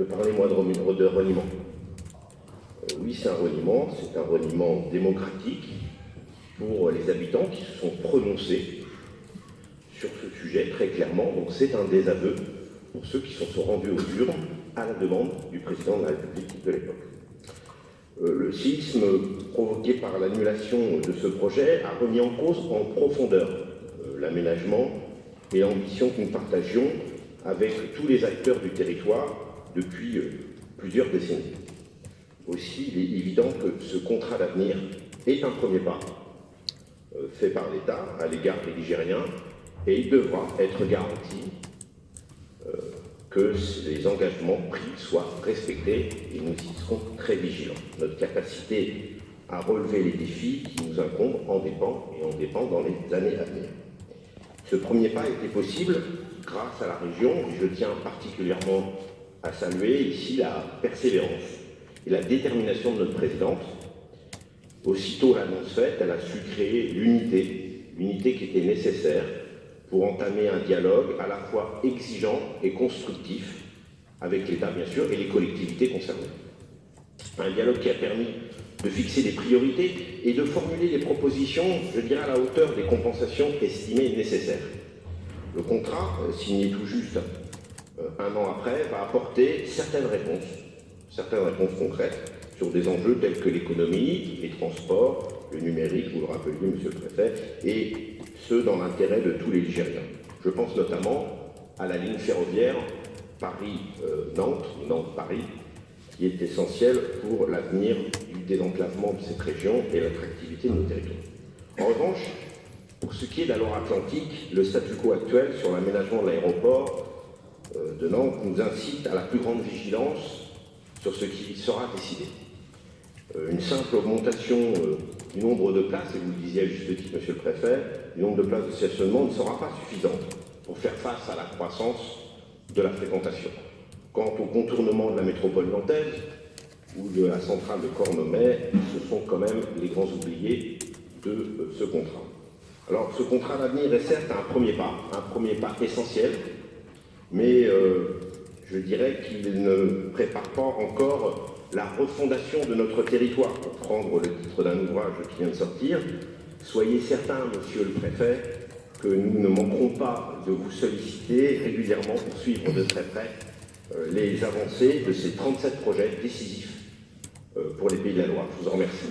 de parler, moi, de reniement. Oui, c'est un reniement démocratique pour les habitants qui se sont prononcés sur ce sujet très clairement. Donc c'est un désaveu pour ceux qui se sont rendus aux urnes à la demande du président de la République de l'époque. Le séisme provoqué par l'annulation de ce projet a remis en cause en profondeur l'aménagement et l'ambition que nous partagions avec tous les acteurs du territoire depuis plusieurs décennies. Aussi, il est évident que ce contrat d'avenir est un premier pas fait par l'État à l'égard des Ligériens et il devra être garanti que les engagements pris soient respectés et nous y serons très vigilants. Notre capacité à relever les défis qui nous incombent en dépend dans les années à venir. Ce premier pas a été possible grâce à la région et je tiens particulièrement à saluer ici la persévérance et la détermination de notre présidente. Aussitôt l'annonce faite, elle a su créer l'unité qui était nécessaire pour entamer un dialogue à la fois exigeant et constructif avec l'État, bien sûr, et les collectivités concernées. Un dialogue qui a permis de fixer des priorités et de formuler des propositions, je dirais, à la hauteur des compensations estimées nécessaires. Le contrat, signé tout juste un an après, va apporter certaines réponses concrètes sur des enjeux tels que l'économie, les transports, le numérique, vous le rappeliez, monsieur le préfet, et ce, dans l'intérêt de tous les Ligériens. Je pense notamment à la ligne ferroviaire Paris-Nantes, Nantes-Paris, qui est essentielle pour l'avenir du désenclavement de cette région et l'attractivité de nos territoires. En revanche, pour ce qui est de la Loire-Atlantique, le statu quo actuel sur l'aménagement de l'aéroport de Nantes nous incite à la plus grande vigilance sur ce qui sera décidé. Une simple augmentation du nombre de places, et vous le disiez à juste titre, monsieur le préfet, du nombre de places de stationnement ne sera pas suffisante pour faire face à la croissance de la fréquentation. Quant au contournement de la métropole nantaise ou de la centrale de Cornouailles, ce sont quand même les grands oubliés de ce contrat. Alors, ce contrat d'avenir est certes un premier pas essentiel, mais je dirais qu'il ne prépare pas encore la refondation de notre territoire, pour prendre le titre d'un ouvrage qui vient de sortir. Soyez certain, monsieur le préfet, que nous ne manquerons pas de vous solliciter régulièrement pour suivre de très près les avancées de ces 37 projets décisifs pour les Pays de la Loire. Je vous en remercie.